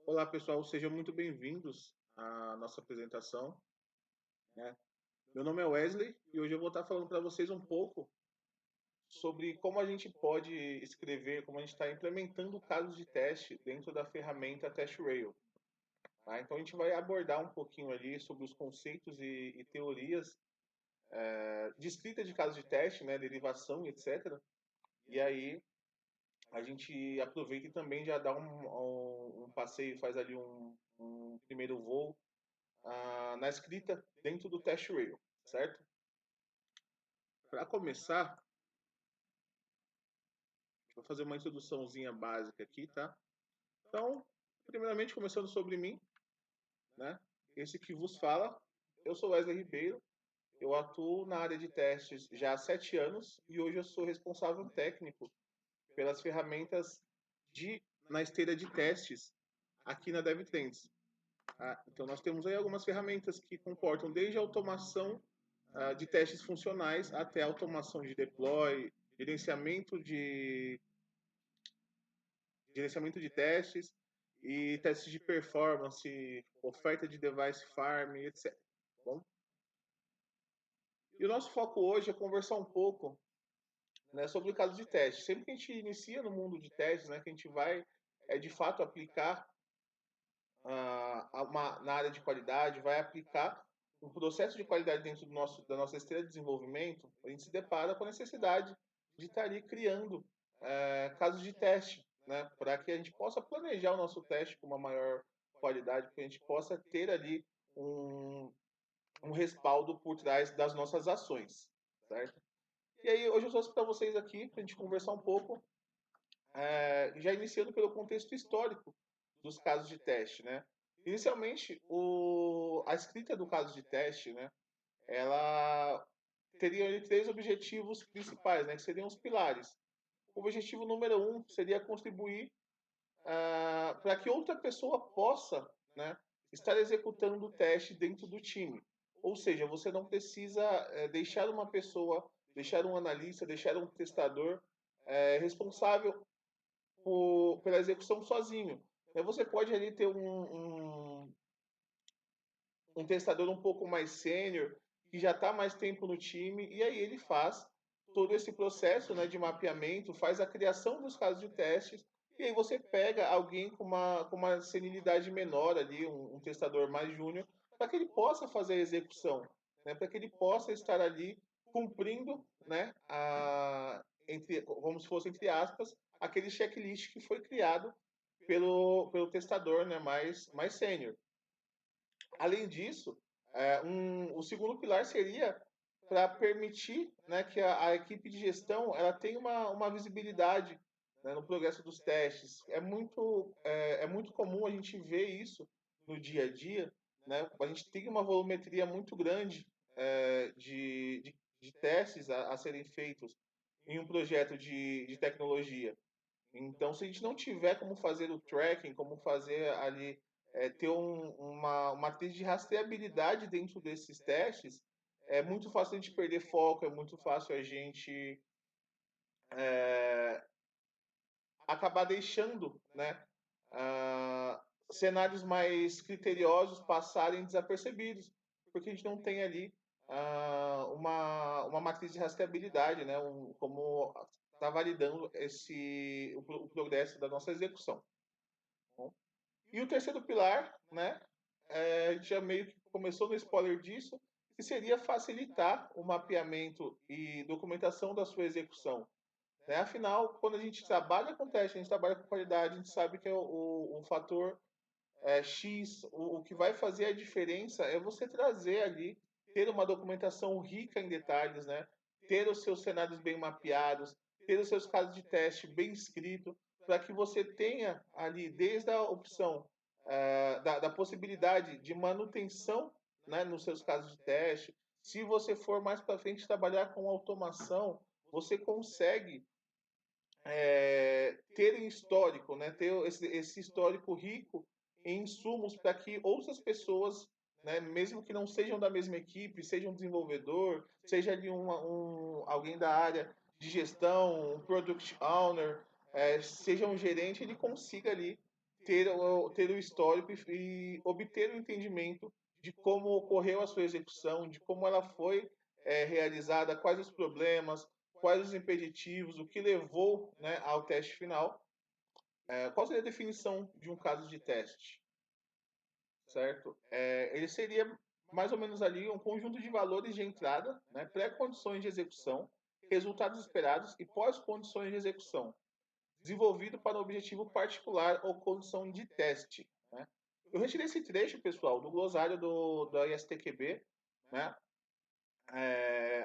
Olá, pessoal, sejam muito bem-vindos à nossa apresentação, né? Meu nome é Wesley e hoje eu vou estar falando para vocês um pouco sobre como a gente pode escrever, como a gente está implementando casos de teste dentro da ferramenta TestRail, tá? Então a gente vai abordar um pouquinho ali sobre os conceitos e teorias de escrita de casos de teste, né, derivação, etc. E aí a gente aproveita e também já dá um passeio, faz ali um primeiro voo na escrita dentro do TestRail, certo? Para começar, vou fazer uma introduçãozinha básica aqui, tá? Então, primeiramente, começando sobre mim, né? Esse que vos fala, eu sou Wesley Ribeiro, eu atuo na área de testes já há 7 anos e hoje eu sou responsável técnico pelas ferramentas na esteira de testes aqui na DevTrends. Tá? Então, nós temos aí algumas ferramentas que comportam desde a automação de testes funcionais até automação de deploy, gerenciamento de, gerenciamento de testes e testes de performance, oferta de device farm, etc. Bom, e o nosso foco hoje é conversar um pouco, né, sobre o caso de teste. Sempre que a gente inicia no mundo de testes, né, que a gente vai de fato aplicar na área de qualidade, vai aplicar um processo de qualidade dentro da nossa esteira de desenvolvimento, a gente se depara com a necessidade de estar ali criando casos de teste, né, para que a gente possa planejar o nosso teste com uma maior qualidade, para que a gente possa ter ali um, um respaldo por trás das nossas ações, certo? E aí, hoje eu trouxe para vocês aqui, para a gente conversar um pouco, já iniciando pelo contexto histórico dos casos de teste, né? Inicialmente, a escrita do caso de teste, né, ela teria ali três objetivos principais, né, que seriam os pilares. O objetivo número um seria contribuir para que outra pessoa possa, né, estar executando o teste dentro do time. Ou seja, você não precisa deixar uma pessoa, deixar um analista, deixar um testador responsável pela execução sozinho. Você pode ali ter um testador um pouco mais sênior, que já está mais tempo no time, e aí ele faz todo esse processo, né, de mapeamento, faz a criação dos casos de testes, e aí você pega alguém com uma senilidade menor ali, testador mais júnior, para que ele possa fazer a execução, né, para que ele possa estar ali cumprindo, né, como se fosse entre aspas, aquele checklist que foi criado pelo testador, né, mais sênior. Além disso, o segundo pilar seria para permitir, né, que a equipe de gestão ela tenha uma visibilidade, né, no progresso dos testes. É muito comum a gente ver isso no dia a dia. Né? A gente tem uma volumetria muito grande de testes a serem feitos em um projeto de tecnologia. Então, se a gente não tiver como fazer o tracking, como fazer ali, ter uma matriz de rastreabilidade dentro desses testes, é muito fácil a gente perder foco, é muito fácil a gente acabar deixando, né, cenários mais criteriosos passarem desapercebidos, porque a gente não tem ali uma matriz de rastreabilidade, né, como está validando o progresso da nossa execução. Bom, e o terceiro pilar, né, a gente já meio que começou no spoiler disso, que seria facilitar o mapeamento e documentação da sua execução. Né? Afinal, quando a gente trabalha com teste, a gente trabalha com qualidade, a gente sabe que é o fator X, o que vai fazer a diferença é você trazer ali, ter uma documentação rica em detalhes, né? Ter os seus cenários bem mapeados, ter os seus casos de teste bem escritos, para que você tenha ali, desde a opção da possibilidade de manutenção, né, nos seus casos de teste. Se você for mais para frente trabalhar com automação, você consegue ter em histórico, né, ter esse histórico rico em insumos para que outras pessoas, né, mesmo que não sejam da mesma equipe, seja um desenvolvedor, seja ali alguém da área de gestão, um product owner, seja um gerente, ele consiga ali ter o histórico e obter o entendimento de como ocorreu a sua execução, de como ela foi realizada, quais os problemas, quais os impeditivos, o que levou, né, ao teste final. Qual seria a definição de um caso de teste? Certo? Ele seria mais ou menos ali um conjunto de valores de entrada, né, pré-condições de execução, resultados esperados e pós-condições de execução, desenvolvido para um objetivo particular ou condição de teste. Né? Eu retirei esse trecho, pessoal, do glossário do ISTQB. Né?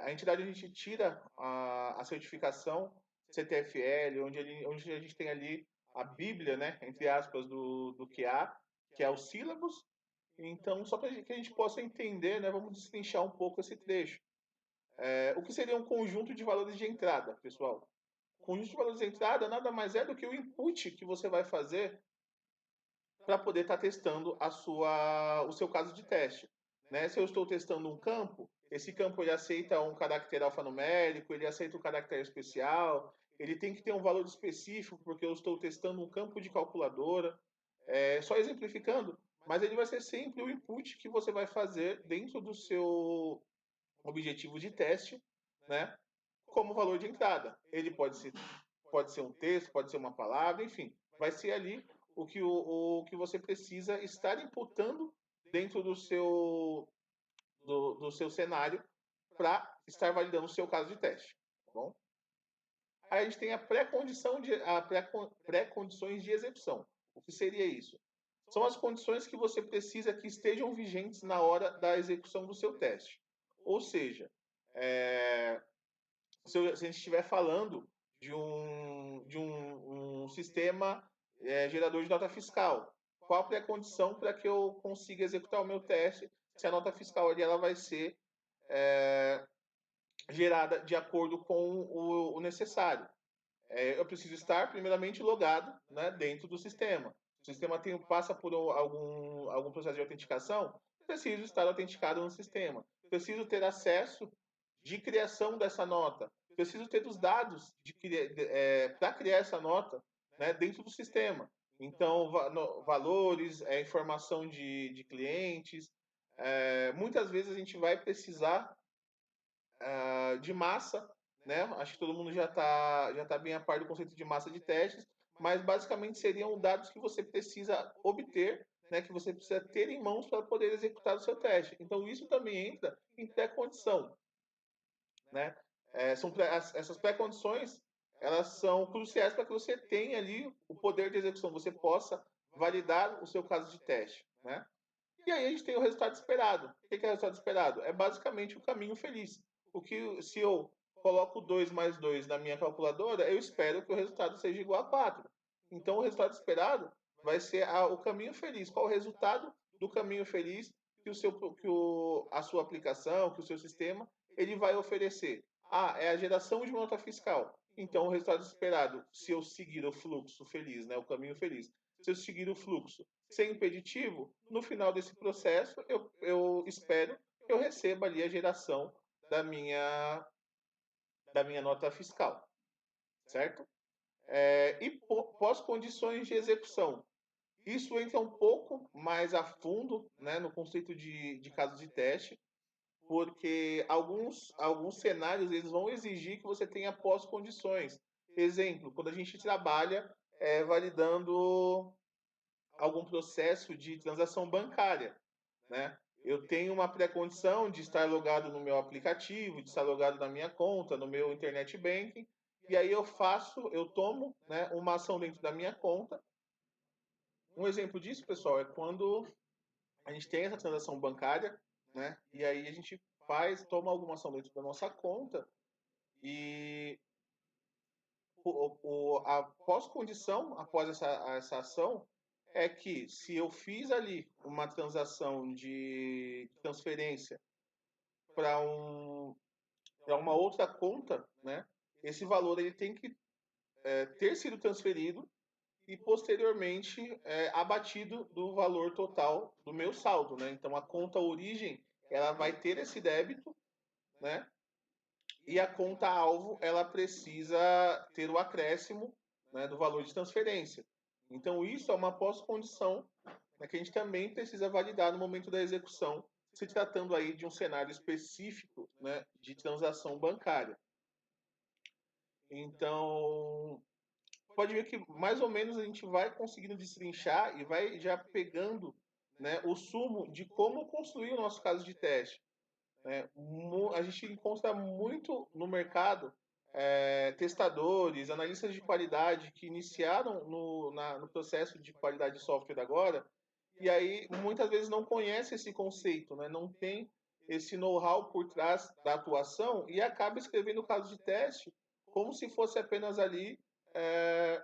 A entidade, a gente tira a certificação CTFL, onde a gente tem ali a Bíblia, né, entre aspas, do QA, que é o sílabus. Então, só para que a gente possa entender, né, vamos destrinchar um pouco esse trecho. O que seria um conjunto de valores de entrada, pessoal? O conjunto de valores de entrada nada mais é do que o input que você vai fazer para poder estar testando o seu caso de teste. Né? Se eu estou testando um campo, esse campo ele aceita um caractere alfanumérico, ele aceita um caractere especial, ele tem que ter um valor específico, porque eu estou testando um campo de calculadora. Só exemplificando, mas ele vai ser sempre o input que você vai fazer dentro do seu objetivo de teste, né? Como valor de entrada. Ele pode ser um texto, pode ser uma palavra, enfim, vai ser ali o que você precisa estar imputando dentro do seu cenário para estar validando o seu caso de teste. Tá bom? Aí a gente tem a pré-condições de execução. O que seria isso? São as condições que você precisa que estejam vigentes na hora da execução do seu teste. Ou seja, se a gente estiver falando de um sistema gerador de nota fiscal, qual a pré-condição para que eu consiga executar o meu teste se a nota fiscal ali ela vai ser gerada de acordo com o necessário? Eu preciso estar, primeiramente, logado, né, dentro do sistema. Se o sistema passa por algum processo de autenticação, preciso estar autenticado no sistema. Preciso ter acesso de criação dessa nota. Preciso ter os dados para criar essa nota, né, dentro do sistema. Então, valores, informação de clientes. Muitas vezes a gente vai precisar de massa, né? Acho que todo mundo já tá bem a par do conceito de massa de testes, mas basicamente seriam dados que você precisa obter, né? Que você precisa ter em mãos para poder executar o seu teste. Então isso também entra em pré-condição, né? Essas pré-condições, elas são cruciais para que você tenha ali o poder de execução, você possa validar o seu caso de teste, né? E aí a gente tem o resultado esperado. O que é o resultado esperado? É basicamente o caminho feliz. Se eu coloco 2 mais 2 na minha calculadora, eu espero que o resultado seja igual a 4. Então o resultado esperado vai ser o caminho feliz. Qual o resultado do caminho feliz a sua aplicação, que o seu sistema, ele vai oferecer? É a geração de uma nota fiscal. Então o resultado esperado, se eu seguir o fluxo feliz, né, o caminho feliz, se eu seguir o fluxo sem impeditivo, no final desse processo, eu espero que eu receba ali a geração da minha nota fiscal, certo? E pós-condições de execução. Isso entra um pouco mais a fundo, né, no conceito de caso de teste, porque alguns cenários eles vão exigir que você tenha pós-condições. Exemplo, quando a gente trabalha validando algum processo de transação bancária, né? Eu tenho uma pré-condição de estar logado no meu aplicativo, de estar logado na minha conta, no meu internet banking, e aí eu tomo, né, uma ação dentro da minha conta. Um exemplo disso, pessoal, é quando a gente tem essa transação bancária, né, e aí a gente toma alguma ação dentro da nossa conta e a pós-condição após essa ação é que se eu fiz ali uma transação de transferência para uma outra conta, né, esse valor ele tem que ter sido transferido e posteriormente abatido do valor total do meu saldo, né? Então a conta origem ela vai ter esse débito, né? E a conta alvo ela precisa ter o acréscimo, né, do valor de transferência. Então, isso é uma pós-condição, né, que a gente também precisa validar no momento da execução, se tratando aí de um cenário específico, né, de transação bancária. Então, pode ver que mais ou menos a gente vai conseguindo destrinchar e vai já pegando, né, o sumo de como construir o nosso caso de teste. Né? A gente encontra muito no mercado testadores, analistas de qualidade que iniciaram no processo de qualidade de software agora, e aí muitas vezes não conhece esse conceito, né? Não tem esse know-how por trás da atuação e acaba escrevendo o caso de teste como se fosse apenas ali é,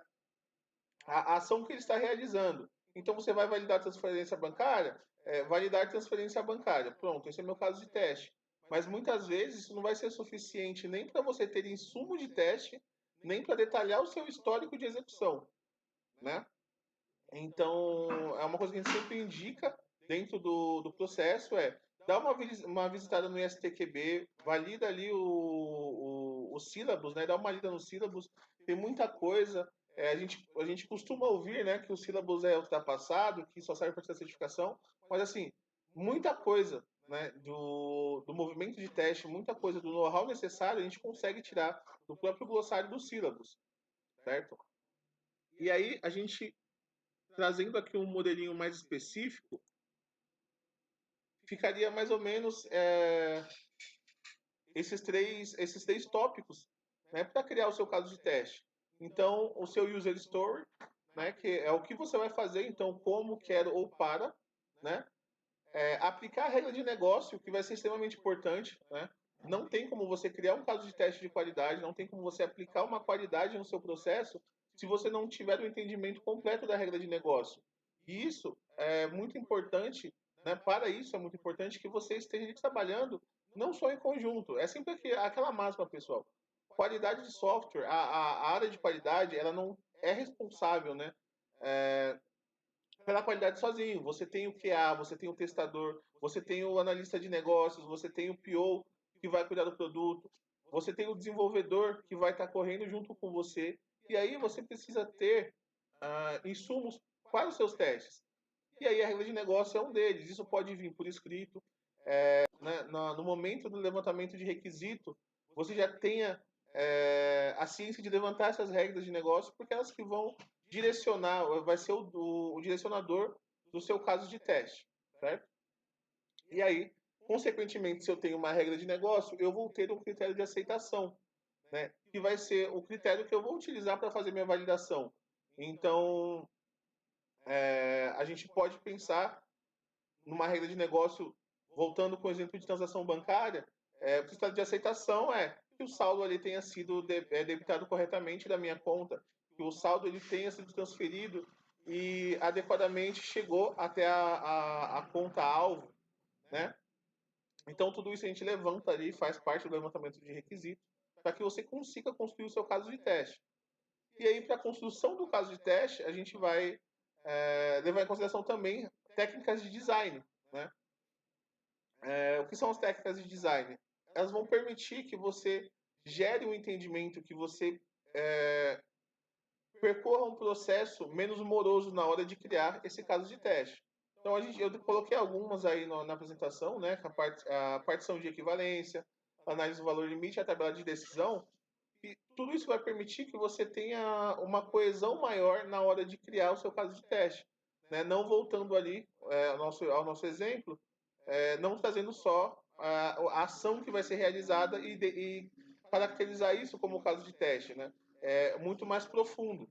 a ação que ele está realizando. Então você vai validar a transferência bancária, validar transferência bancária. Pronto, esse é o meu caso de teste. Mas muitas vezes isso não vai ser suficiente nem para você ter insumo de teste, nem para detalhar o seu histórico de execução, né? Então, é uma coisa que a gente sempre indica dentro do processo, dar uma visitada no ISTQB, valida ali o sílabus, né? Dá uma lida no sílabus, tem muita coisa. A gente costuma ouvir, né, que o sílabus é ultrapassado, que só serve para tirar certificação, mas assim, muita coisa, né, do movimento de teste, muita coisa do know-how necessário, a gente consegue tirar do próprio glossário do sílabus, certo? E aí a gente trazendo aqui um modelinho mais específico, ficaria mais ou menos esses três tópicos, né, para criar o seu caso de teste. Então, o seu user story, né, que é o que você vai fazer, então, como, quero ou para, né, aplicar a regra de negócio, que vai ser extremamente importante, né, não tem como você criar um caso de teste de qualidade, não tem como você aplicar uma qualidade no seu processo se você não tiver o entendimento completo da regra de negócio. E isso é muito importante, né? Para isso é muito importante que você esteja trabalhando não só em conjunto. É sempre aquela máxima, pessoal. Qualidade de software, a área de qualidade, ela não é responsável, né? É, pela qualidade sozinho. Você tem o QA, você tem o testador, você tem o analista de negócios, você tem o PO que vai cuidar do produto, você tem o desenvolvedor que vai estar correndo junto com você. E aí você precisa ter insumos para os seus testes. E aí a regra de negócio é um deles. Isso pode vir por escrito. Né? No momento do levantamento de requisito, você já tenha a ciência de levantar essas regras de negócio, porque elas que vão direcionar, vai ser o direcionador do seu caso de teste, certo? E aí, consequentemente, se eu tenho uma regra de negócio, eu vou ter um critério de aceitação, né? Que vai ser o critério que eu vou utilizar para fazer minha validação. Então, a gente pode pensar numa regra de negócio, voltando com o exemplo de transação bancária, o critério de aceitação é que o saldo ali tenha sido debitado corretamente da minha conta, que o saldo ele tenha sido transferido e adequadamente chegou até a conta-alvo, né? Então, tudo isso a gente levanta ali, faz parte do levantamento de requisitos, para que você consiga construir o seu caso de teste. E aí, para a construção do caso de teste, a gente vai levar em consideração também técnicas de design, né? O que são as técnicas de design? Elas vão permitir que você gere um entendimento, que você percorra um processo menos moroso na hora de criar esse caso de teste. Então, eu coloquei algumas aí na apresentação, né? A partição de equivalência, análise do valor limite, a tabela de decisão. E tudo isso vai permitir que você tenha uma coesão maior na hora de criar o seu caso de teste. Né? Não voltando ali ao nosso exemplo, não trazendo só a ação que vai ser realizada e caracterizar isso como caso de teste, né? É muito mais profundo.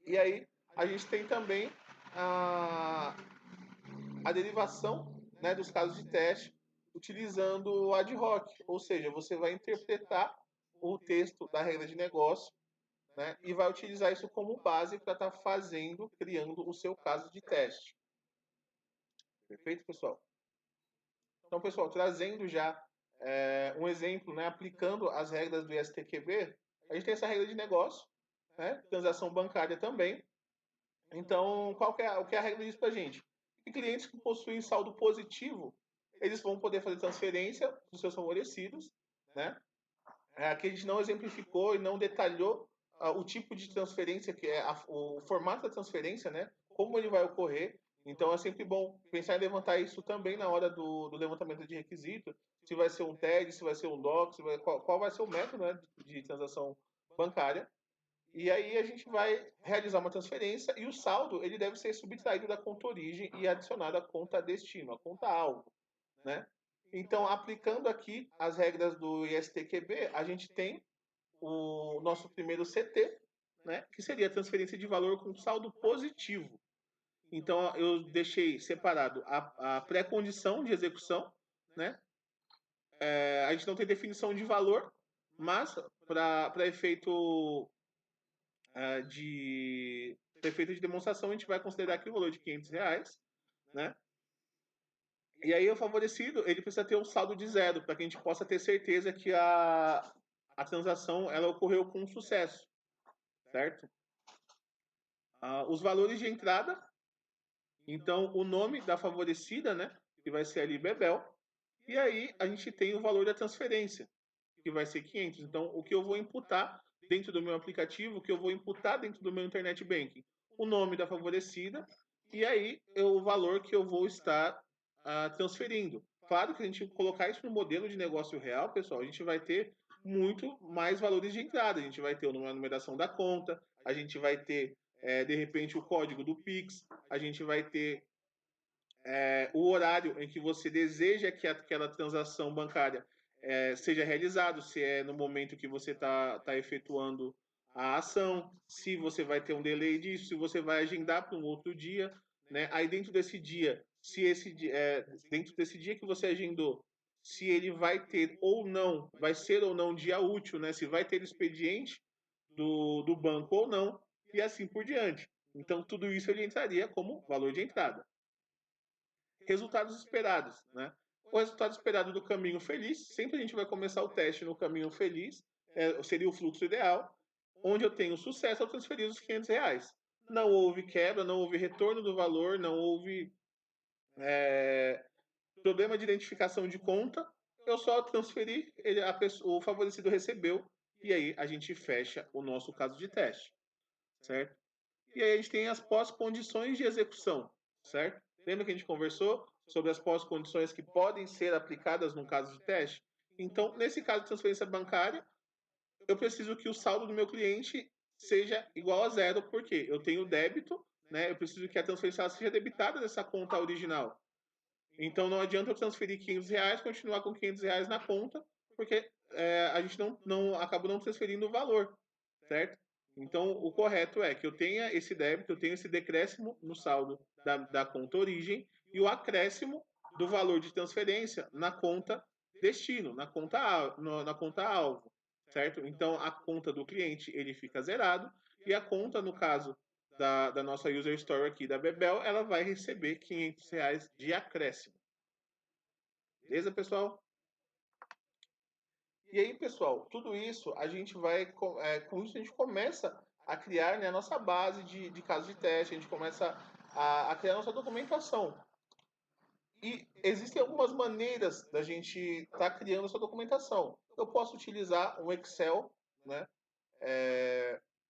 E aí a gente tem também a derivação, né, dos casos de teste utilizando o ad hoc, ou seja, você vai interpretar o texto da regra de negócio, né, e vai utilizar isso como base para estar criando o seu caso de teste. Perfeito, pessoal? Então, pessoal, trazendo já um exemplo, né, aplicando as regras do ISTQB, a gente tem essa regra de negócio, né, transação bancária também. Então, o que a regra diz para a gente? Que clientes que possuem saldo positivo, eles vão poder fazer transferência dos seus favorecidos, né? Aqui a gente não exemplificou e não detalhou o tipo de transferência que é o formato da transferência, né? Como ele vai ocorrer. Então é sempre bom pensar em levantar isso também na hora do levantamento de requisito. Se vai ser um TED, se vai ser um DOC, qual vai ser o método, né, de transação bancária. E aí a gente vai realizar uma transferência e o saldo ele deve ser subtraído da conta origem e adicionado à conta destino, à conta alvo, né? Então, aplicando aqui as regras do ISTQB, a gente tem o nosso primeiro CT, né, que seria a transferência de valor com saldo positivo. Então, eu deixei separado a pré-condição de execução, né? A gente não tem definição de valor, mas para efeito de demonstração, a gente vai considerar aqui o valor de R$ 500, né? E aí o favorecido, ele precisa ter um saldo de zero, para que a gente possa ter certeza que a transação ela ocorreu com sucesso, certo? Os valores de entrada, então o nome da favorecida, né, que vai ser ali Bebel, e aí a gente tem o valor da transferência, que vai ser 500. Então, o que eu vou imputar dentro do meu aplicativo, o que eu vou imputar dentro do meu internet banking? O nome da favorecida e aí o valor que eu vou estar transferindo. Claro que a gente colocar isso no modelo de negócio real, pessoal, a gente vai ter muito mais valores de entrada. A gente vai ter uma numeração da conta, a gente vai ter, de repente, o código do Pix, a gente vai ter o horário em que você deseja que aquela transação bancária seja realizado, se é no momento que você está efetuando a ação, se você vai ter um delay disso, se você vai agendar para um outro dia, né? Aí dentro desse dia, se dentro desse dia que você agendou, se ele vai ter ou não, vai ser ou não dia útil, né? Se vai ter expediente do banco ou não, e assim por diante. Então tudo isso ele entraria como valor de entrada. Resultados esperados, né? O resultado esperado do caminho feliz, sempre a gente vai começar o teste no caminho feliz, seria o fluxo ideal, onde eu tenho sucesso ao transferir os R$ 500. Não houve quebra, não houve retorno do valor, não houve problema de identificação de conta, eu só transferi, o favorecido recebeu, e aí a gente fecha o nosso caso de teste, certo? E aí a gente tem as pós-condições de execução, certo? Lembra que a gente conversou sobre as pós-condições que podem ser aplicadas no caso de teste? Então, nesse caso de transferência bancária, eu preciso que o saldo do meu cliente seja igual a zero, porque eu tenho débito, né? Eu preciso que a transferência seja debitada dessa conta original. Então, não adianta eu transferir R$ 500, continuar com R$ 500 na conta, porque a gente acabou não transferindo o valor, certo? Então, o correto é que eu tenha esse débito, eu tenha esse decréscimo no saldo da conta origem e o acréscimo do valor de transferência na conta destino, na conta alvo, certo? Então, a conta do cliente ele fica zerado e a conta, no caso da nossa user story aqui da Bebel, ela vai receber R$ 500 de acréscimo. Beleza, pessoal? E aí, pessoal, tudo isso a gente vai, com isso a gente começa a criar, né, a nossa base de casos de teste, a gente começa a criar a nossa documentação. E existem algumas maneiras da gente estar criando essa documentação. Eu posso utilizar um Excel, né,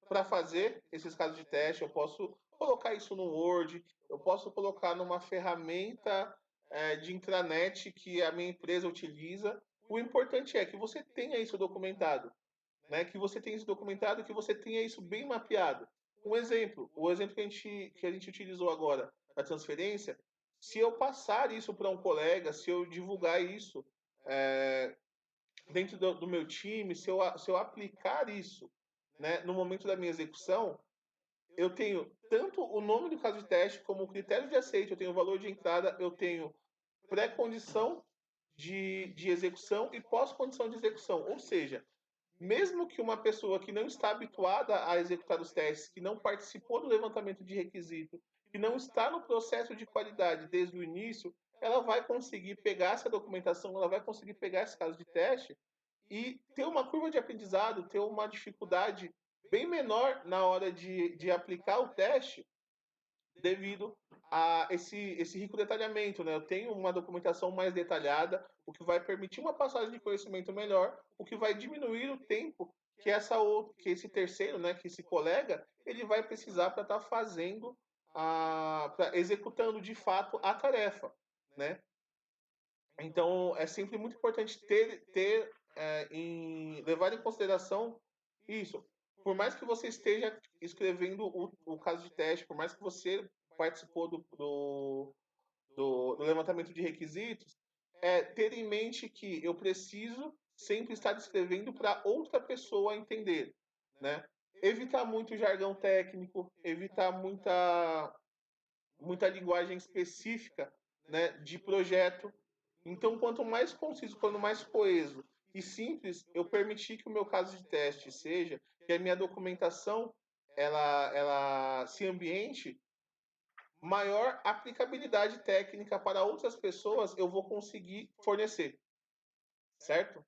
para fazer esses casos de teste, eu posso colocar isso no Word, eu posso colocar numa ferramenta de intranet que a minha empresa utiliza. O importante é que você tenha isso documentado, né? Que você tenha isso documentado, que você tenha isso bem mapeado. Um exemplo, o exemplo que a gente utilizou agora, da transferência, se eu passar isso para um colega, se eu divulgar isso é, dentro do meu time, se eu aplicar isso, né, no momento da minha execução, eu tenho tanto o nome do caso de teste como o critério de aceite, eu tenho o valor de entrada, eu tenho pré-condição de execução e pós-condição de execução. Ou seja, mesmo que uma pessoa que não está habituada a executar os testes, que não participou do levantamento de requisito, que não está no processo de qualidade desde o início, ela vai conseguir pegar essa documentação, ela vai conseguir pegar esse caso de teste e ter uma curva de aprendizado, ter uma dificuldade bem menor na hora de aplicar o teste devido a esse rico detalhamento, né? Eu tenho uma documentação mais detalhada, o que vai permitir uma passagem de conhecimento melhor, o que vai diminuir o tempo que esse terceiro, né, que esse colega, ele vai precisar para estar fazendo executando de fato a tarefa, né? Então é sempre muito importante levar em consideração isso. Por mais que você esteja escrevendo o caso de teste, por mais que você participou do levantamento de requisitos, ter em mente que eu preciso sempre estar escrevendo para outra pessoa entender, né? Evitar muito jargão técnico, evitar muita linguagem específica, né, de projeto. Então, quanto mais conciso, quanto mais coeso e simples eu permitir que o meu caso de teste seja, que a minha documentação ela se ambiente, maior aplicabilidade técnica para outras pessoas eu vou conseguir fornecer, certo?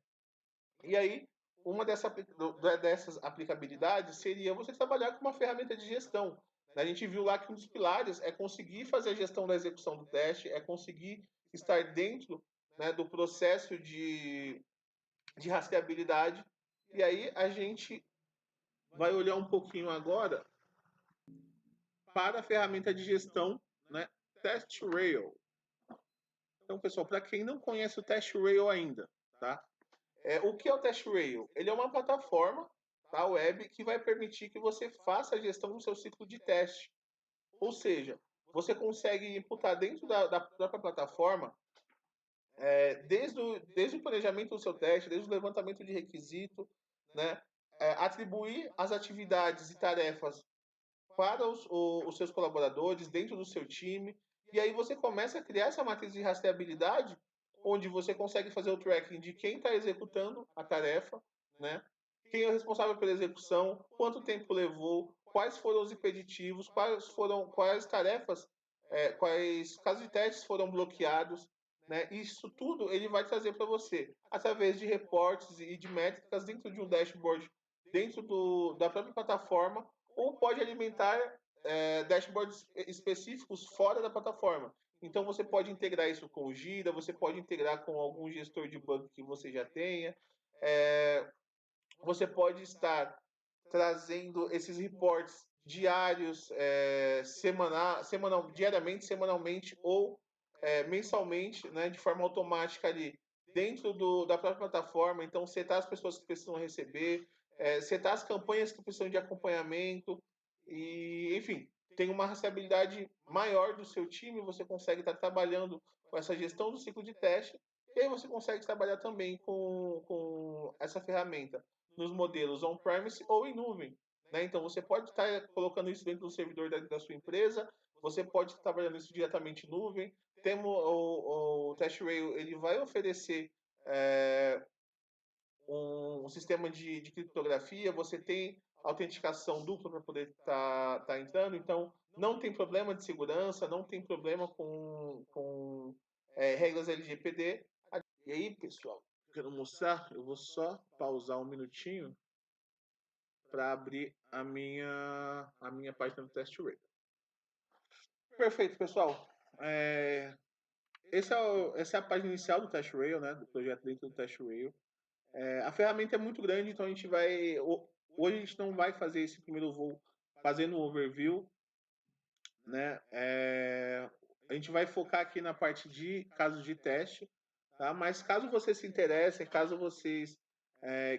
E aí, dessas aplicabilidades seria você trabalhar com uma ferramenta de gestão. A gente viu lá que um dos pilares é conseguir fazer a gestão da execução do teste, é conseguir estar dentro, né, do processo de rastreabilidade. E aí a gente vai olhar um pouquinho agora para a ferramenta de gestão, né, TestRail. Então, pessoal, para quem não conhece o TestRail ainda, tá? O que é o TestRail? Ele é uma plataforma, tá, web que vai permitir que você faça a gestão do seu ciclo de teste. Ou seja, você consegue imputar dentro da própria plataforma, desde o planejamento do seu teste, desde o levantamento de requisito, né, atribuir as atividades e tarefas para os seus colaboradores dentro do seu time, e aí você começa a criar essa matriz de rastreabilidade, onde você consegue fazer o tracking de quem está executando a tarefa, né? Quem é o responsável pela execução, quanto tempo levou, quais foram os impeditivos, quais tarefas, quais casos de testes foram bloqueados, né? Isso tudo ele vai trazer para você através de reportes e de métricas dentro de um dashboard, dentro da própria plataforma, ou pode alimentar dashboards específicos fora da plataforma. Então você pode integrar isso com o Gira, você pode integrar com algum gestor de bug que você já tenha. Você pode estar trazendo esses reports diários, diariamente, semanalmente ou mensalmente, né, de forma automática ali dentro da própria plataforma. Então, setar as pessoas que precisam receber, setar as campanhas que precisam de acompanhamento e, enfim, tem uma rastreabilidade maior do seu time, você consegue estar trabalhando com essa gestão do ciclo de teste e aí você consegue trabalhar também com essa ferramenta nos modelos on-premise ou em nuvem. Né? Então, você pode estar colocando isso dentro do servidor da sua empresa, você pode estar trabalhando isso diretamente em nuvem. Temos o TestRail, ele vai oferecer um sistema de criptografia, você tem autenticação dupla para poder tá entrando, então não tem problema de segurança, não tem problema com regras LGPD. E aí, pessoal, quero mostrar, eu vou só pausar um minutinho para abrir a minha página do TestRail. Perfeito, pessoal. Essa é a página inicial do TestRail, né, do projeto dentro do TestRail. A ferramenta é muito grande, então hoje a gente não vai fazer esse primeiro voo fazendo o overview, né? A gente vai focar aqui na parte de casos de teste, tá? Mas caso vocês se interessem, caso vocês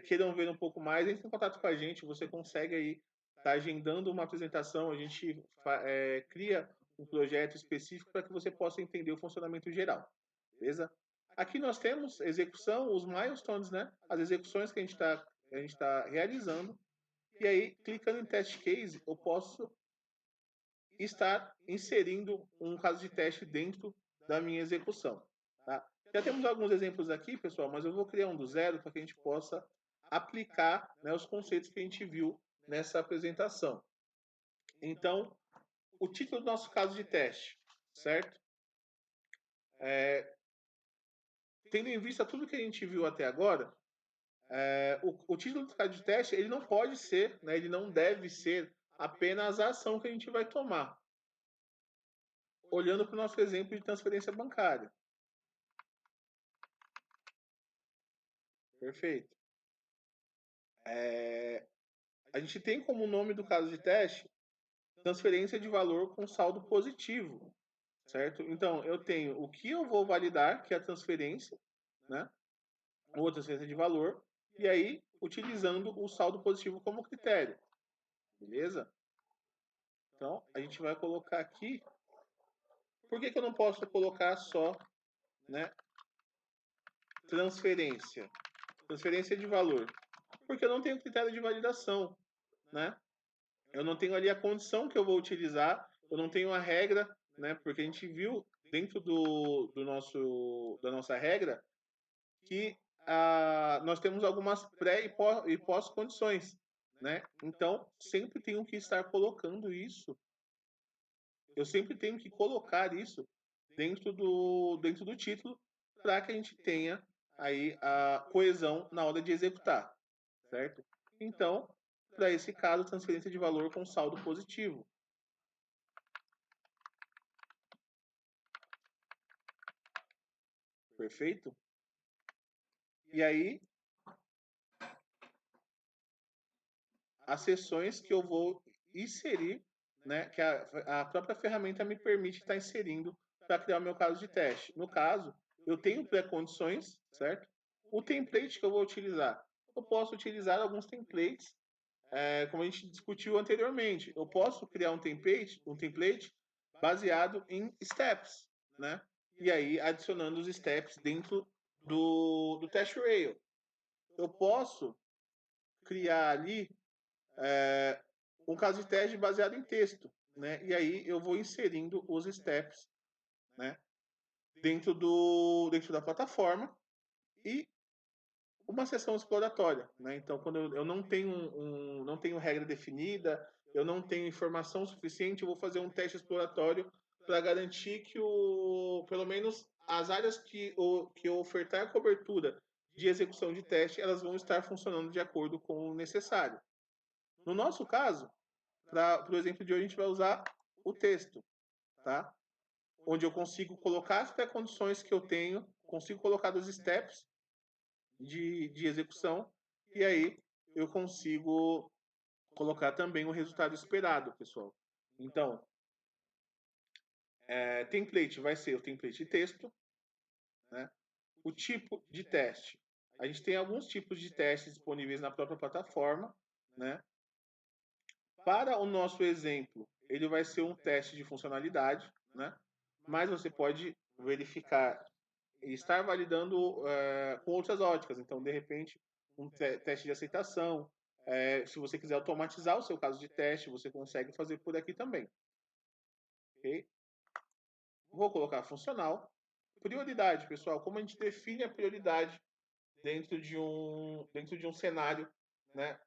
queiram ver um pouco mais, entre em contato com a gente, você consegue aí estar agendando uma apresentação, a gente cria um projeto específico para que você possa entender o funcionamento geral, beleza? Aqui nós temos execução, os milestones, né? As execuções que a gente tá realizando. E aí, clicando em test case, eu posso estar inserindo um caso de teste dentro da minha execução. Tá? Já temos alguns exemplos aqui, pessoal, mas eu vou criar um do zero para que a gente possa aplicar, né, os conceitos que a gente viu nessa apresentação. Então, o título do nosso caso de teste, certo? Tendo em vista tudo que a gente viu até agora, o título do caso de teste ele não pode ser, né, ele não deve ser apenas a ação que a gente vai tomar. Olhando para o nosso exemplo de transferência bancária. Perfeito. A gente tem como nome do caso de teste transferência de valor com saldo positivo, certo? Então, eu tenho o que eu vou validar, que é a transferência, né? Ou transferência de valor, e aí utilizando o saldo positivo como critério, beleza? Então, a gente vai colocar aqui. Por que eu não posso colocar só, né, transferência? Transferência de valor. Porque eu não tenho critério de validação, né? Eu não tenho ali a condição que eu vou utilizar, eu não tenho a regra, né? Porque a gente viu dentro da nossa regra que nós temos algumas pré e pós condições, né? Então sempre tenho que estar colocando isso. Eu sempre tenho que colocar isso dentro do título para que a gente tenha aí a coesão na hora de executar, certo? Então, para esse caso, transferência de valor com saldo positivo. Perfeito? E aí, as sessões que eu vou inserir, né, que a própria ferramenta me permite estar inserindo para criar o meu caso de teste. No caso, eu tenho pré-condições, certo? O template que eu vou utilizar. Eu posso utilizar alguns templates, como a gente discutiu anteriormente. Eu posso criar um template baseado em steps, né? E aí adicionando os steps dentro do test rail. Eu posso criar ali um caso de teste baseado em texto, né? E aí eu vou inserindo os steps, né? Dentro da plataforma e uma sessão exploratória, né? Então, quando eu não tenho não tenho regra definida, eu não tenho informação suficiente, eu vou fazer um teste exploratório para garantir que pelo menos as áreas que eu ofertar cobertura de execução de teste, elas vão estar funcionando de acordo com o necessário. No nosso caso, para o exemplo de hoje, a gente vai usar o texto, tá? Onde eu consigo colocar as pré-condições que eu tenho, consigo colocar os steps de execução, e aí eu consigo colocar também o resultado esperado, pessoal. Então, template vai ser o template de texto, né? O tipo de teste. A gente tem alguns tipos de testes disponíveis na própria plataforma, né? Para o nosso exemplo, ele vai ser um teste de funcionalidade, né? Mas você pode verificar e estar validando com outras óticas. Então, de repente, um teste de aceitação. Se você quiser automatizar o seu caso de teste, você consegue fazer por aqui também. Ok? Vou colocar funcional. Prioridade, pessoal. Como a gente define a prioridade dentro de um cenário, né?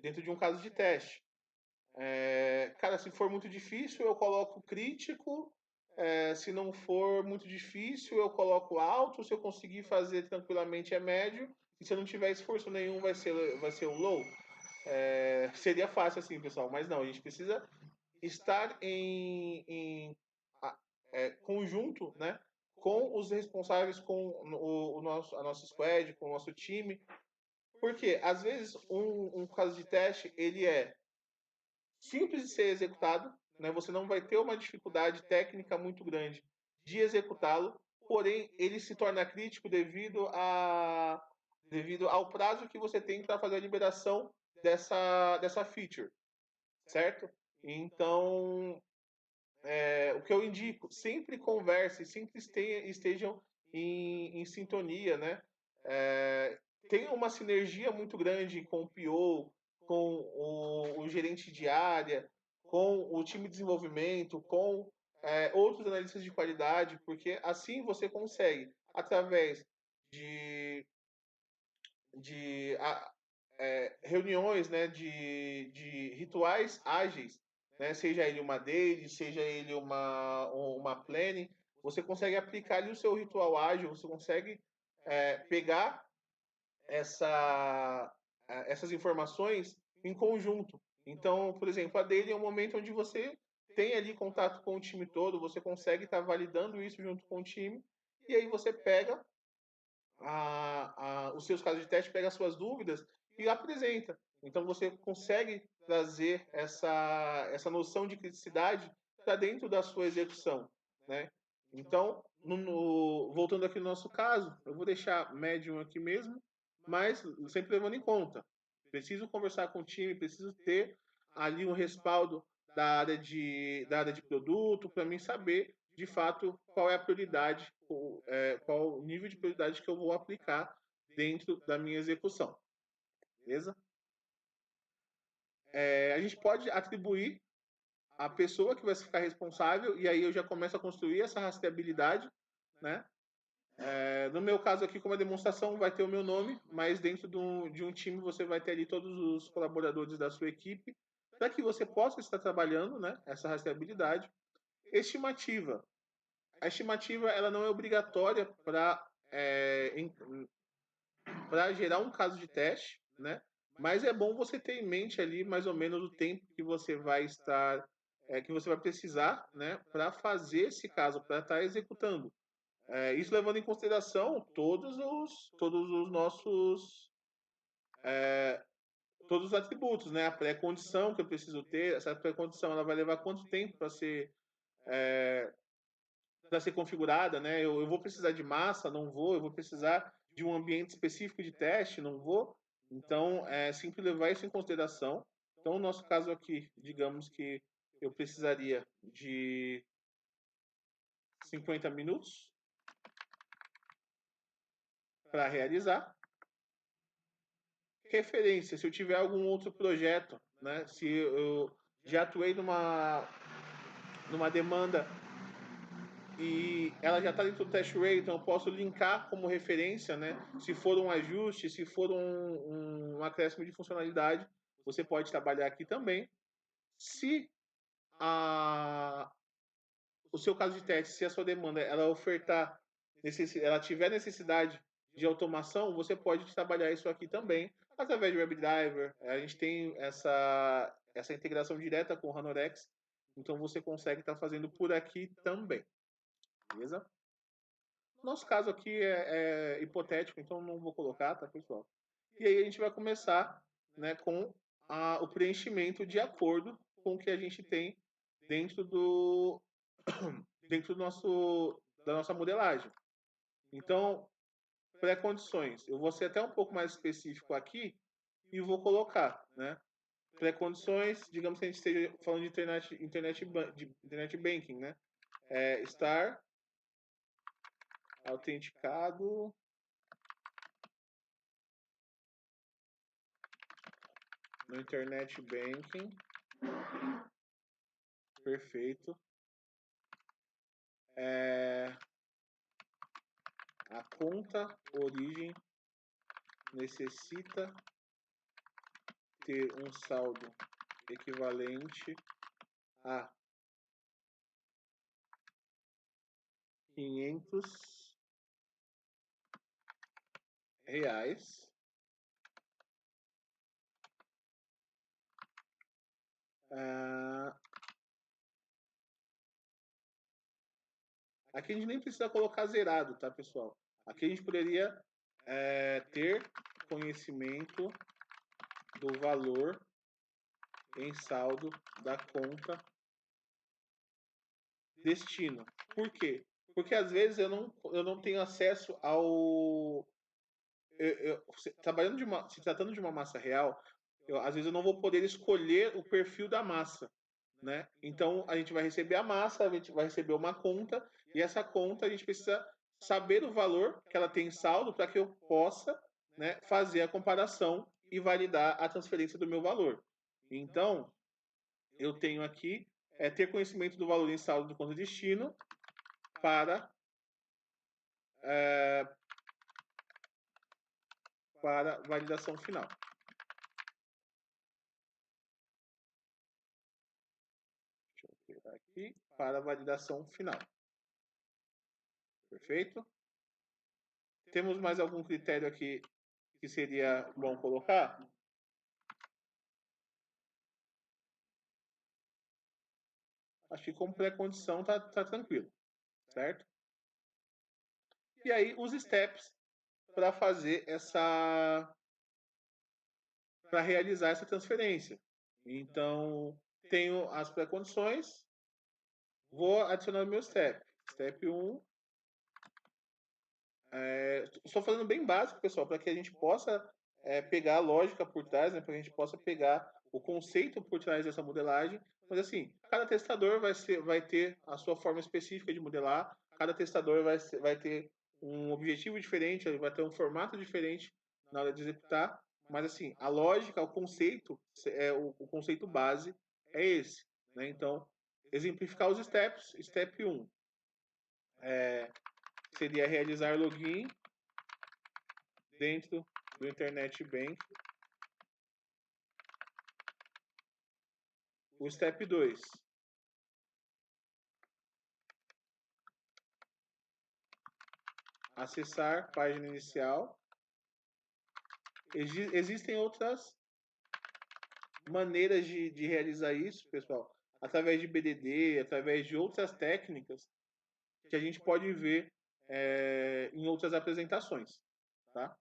Dentro de um caso de teste. Cara, se for muito difícil, eu coloco crítico. Se não for muito difícil, eu coloco alto. Se eu conseguir fazer tranquilamente, é médio. E se eu não tiver esforço nenhum, vai ser o low. Seria fácil assim, pessoal. Mas não, a gente precisa estar conjunto, né? Com os responsáveis, com a nossa squad, com o nosso time. Porque, às vezes, um caso de teste, ele é simples de ser executado, né? Você não vai ter uma dificuldade técnica muito grande de executá-lo, porém ele se torna crítico devido ao prazo que você tem para fazer a liberação dessa feature, certo? Então, o que eu indico, sempre converse, sempre estejam em sintonia, né? Tem uma sinergia muito grande com o PO, com o gerente de área, com o time de desenvolvimento, com outros analistas de qualidade, porque assim você consegue, através de, de reuniões, né, de rituais ágeis, né, seja ele uma daily, seja ele uma planning, você consegue aplicar ali o seu ritual ágil, você consegue pegar essas informações em conjunto. Então, por exemplo, a daily é um momento onde você tem ali contato com o time todo, você consegue estar validando isso junto com o time, e aí você pega os seus casos de teste, pega as suas dúvidas e apresenta. Então você consegue trazer essa noção de criticidade para dentro da sua execução, né? Então, voltando aqui no nosso caso, eu vou deixar médium aqui mesmo, mas sempre levando em conta. Preciso conversar com o time, preciso ter ali um respaldo da área de produto para mim saber de fato qual é a prioridade, qual o nível de prioridade que eu vou aplicar dentro da minha execução. Beleza? A gente pode atribuir a pessoa que vai ficar responsável, e aí eu já começo a construir essa rastreabilidade, né? No meu caso aqui, como a demonstração, vai ter o meu nome, mas dentro de um time você vai ter ali todos os colaboradores da sua equipe, para que você possa estar trabalhando, né, essa rastreabilidade. Estimativa. A estimativa ela não é obrigatória para gerar um caso de teste, né? Mas é bom você ter em mente ali mais ou menos o tempo que você vai estar, que você vai precisar, né, para fazer esse caso, para estar executando. Isso levando em consideração todos os nossos, todos os atributos, né? A pré-condição que eu preciso ter, essa pré-condição ela vai levar quanto tempo para ser configurada, né? Eu vou precisar de massa, não vou, eu vou precisar de um ambiente específico de teste, não vou. Então, sempre levar isso em consideração. Então, no nosso caso aqui, digamos que eu precisaria de 50 minutos para realizar. Referência, se eu tiver algum outro projeto, né? Se eu já atuei numa demanda e ela já está dentro do test rate, então eu posso linkar como referência, né? Se for um ajuste, se for um acréscimo de funcionalidade, você pode trabalhar aqui também. Se o seu caso de teste, se a sua demanda ela tiver necessidade de automação, você pode trabalhar isso aqui também através de WebDriver. A gente tem essa integração direta com o Ranorex, então você consegue estar fazendo por aqui também. Beleza? Nosso caso aqui é hipotético, então não vou colocar, tá, pessoal? E aí a gente vai começar, né, com o preenchimento de acordo com o que a gente tem dentro da nossa modelagem. Então, pré-condições. Eu vou ser até um pouco mais específico aqui e vou colocar, né? Pré-condições, digamos que a gente esteja falando de internet banking, né? Estar autenticado no internet banking. Perfeito. A conta origem necessita ter um saldo equivalente a 500 reais. Aqui a gente nem precisa colocar zerado, tá, pessoal? Aqui a gente poderia ter conhecimento do valor em saldo da conta destino. Por quê? Porque às vezes eu não tenho acesso ao. Trabalhando se tratando de uma massa real, às vezes eu não vou poder escolher o perfil da massa, né? Então a gente vai receber a massa, a gente vai receber uma conta e essa conta a gente precisa saber o valor que ela tem em saldo para que eu possa, né, fazer a comparação e validar a transferência do meu valor. Então eu tenho aqui ter conhecimento do valor em saldo do conta destino para para validação final. Deixa eu pegar aqui para validação final. Perfeito? Temos mais algum critério aqui que seria bom colocar? Acho que como pré-condição tá tranquilo, certo? E aí os steps para fazer para realizar essa transferência. Então, tenho as pré-condições, vou adicionar o meu step. Step 1. Estou falando bem básico, pessoal, para que a gente possa pegar a lógica por trás, né, para que a gente possa pegar o conceito por trás dessa modelagem. Mas assim, cada testador vai ter a sua forma específica de modelar, cada testador vai ter um objetivo diferente, ele vai ter um formato diferente na hora de executar. Mas assim, a lógica, o conceito, o conceito base é esse. Né? Então, exemplificar os steps. Step 1 seria realizar login dentro do Internet Bank. O step 2, acessar página inicial. Existem outras maneiras de realizar isso, pessoal, através de BDD, através de outras técnicas que a gente pode ver em outras apresentações, tá?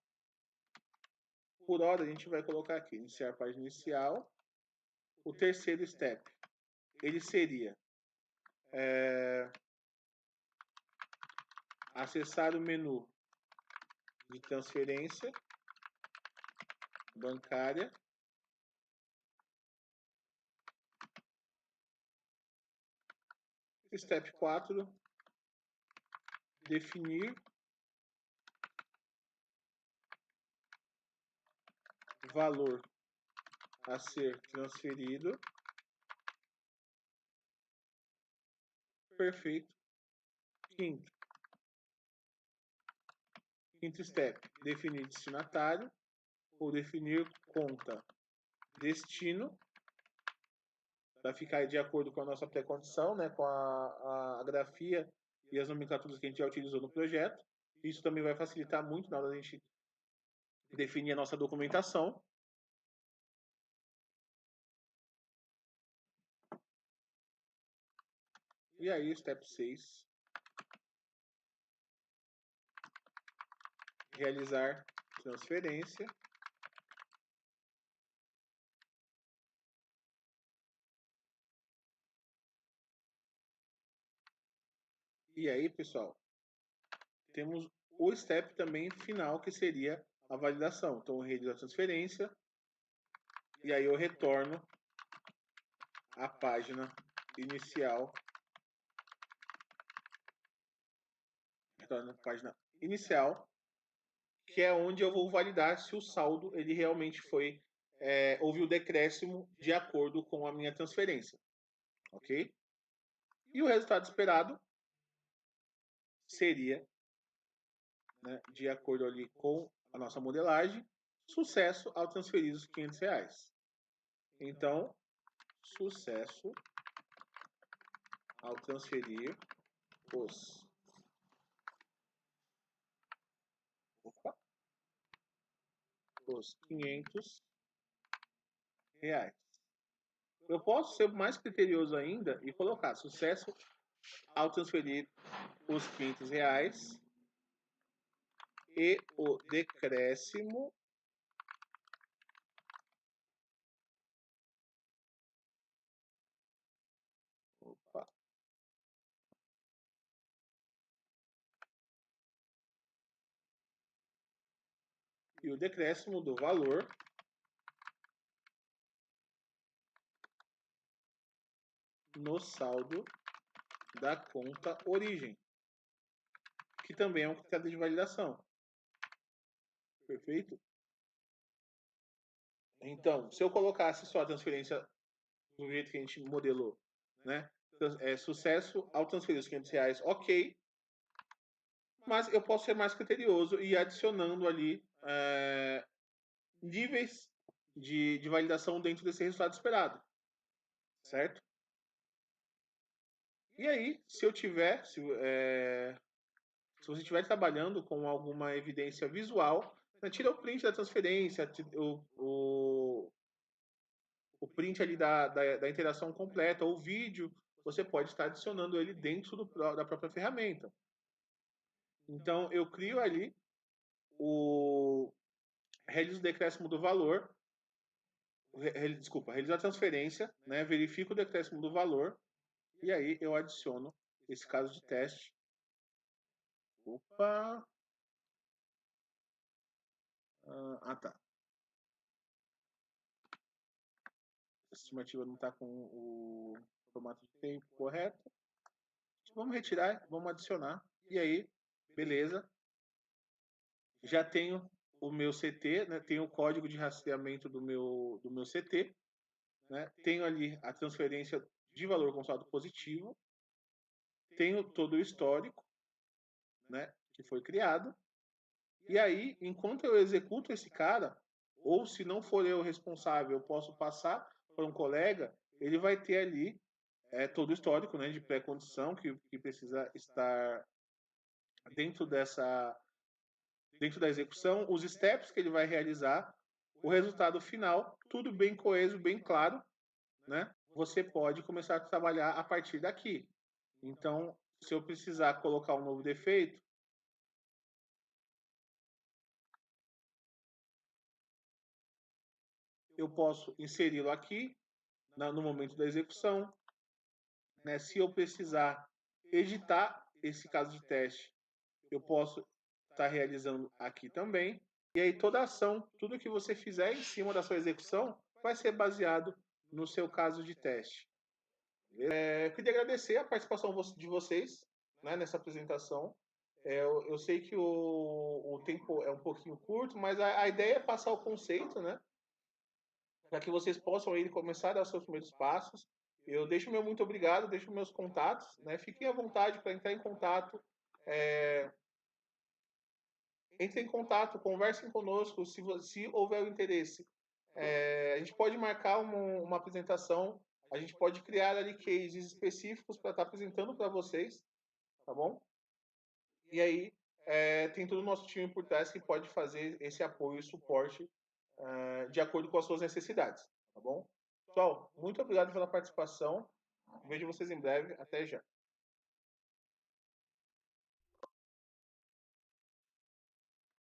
Por hora, a gente vai colocar aqui, iniciar página inicial. O terceiro step, ele seria acessar o menu de transferência bancária. Step 4, definir valor a ser transferido. Perfeito. Quinto step, definir destinatário ou definir conta destino, para ficar de acordo com a nossa pré-condição, né, com a grafia e as nomenclaturas que a gente já utilizou no projeto. Isso também vai facilitar muito na hora da gente definir a nossa documentação. E aí, step 6, realizar transferência. E aí, pessoal, temos o step também final, que seria a validação. Então, eu realizo a transferência e aí eu retorno à página inicial. Retorno à página inicial, que é onde eu vou validar se o saldo ele realmente foi houve o decréscimo de acordo com a minha transferência, ok? E o resultado esperado seria, né, de acordo ali com a nossa modelagem, sucesso ao transferir os R$ 500. Então, sucesso ao transferir os R$ 500. Eu posso ser mais criterioso ainda e colocar sucesso ao transferir os R$ 500 e o decréscimo do valor no saldo da conta origem, que também é um critério de validação. Perfeito? Então, se eu colocasse só a transferência do jeito que a gente modelou, né? Sucesso ao transferir os R$ 500, ok. Mas eu posso ser mais criterioso e ir adicionando ali níveis de validação dentro desse resultado esperado. Certo? E aí, se você estiver trabalhando com alguma evidência visual, né, tira o print da transferência, o print ali da interação completa, ou vídeo, você pode estar adicionando ele dentro da própria ferramenta. Então, eu crio ali realizo o decréscimo do valor, desculpa, realizo a transferência, né, verifico o decréscimo do valor, e aí eu adiciono esse caso de teste. Opa! Tá. A estimativa não está com o formato de tempo correto. Vamos retirar, vamos adicionar. E aí, beleza. Já tenho o meu CT, né? Tenho o código de rastreamento do meu CT. Né? Tenho ali a transferência de valor constado positivo. Tenho todo o histórico, né? Que foi criado. E aí, enquanto eu executo esse cara, ou se não for eu responsável, eu posso passar para um colega, ele vai ter ali todo o histórico, né, de pré-condição que precisa estar dentro da execução, os steps que ele vai realizar, o resultado final, tudo bem coeso, bem claro, né? Você pode começar a trabalhar a partir daqui. Então, se eu precisar colocar um novo defeito, eu posso inseri-lo aqui no momento da execução. Né? Se eu precisar editar esse caso de teste, eu posso estar realizando aqui também. E aí toda ação, tudo que você fizer em cima da sua execução, vai ser baseado no seu caso de teste. Eu queria agradecer a participação de vocês, né, nessa apresentação. Eu sei que o tempo é um pouquinho curto, mas a ideia é passar o conceito, né, para que vocês possam aí começar a dar os seus primeiros passos. Eu deixo meu muito obrigado, deixo meus contatos, né? Fiquem à vontade para entrar em contato. É, Entrem em contato, conversem conosco, se houver o interesse. A gente pode marcar uma apresentação, a gente pode criar ali cases específicos para estar apresentando para vocês, tá bom? E aí tem todo o nosso time por trás que pode fazer esse apoio e suporte de acordo com as suas necessidades, tá bom? Pessoal, muito obrigado pela participação. Vejo vocês em breve. Até já.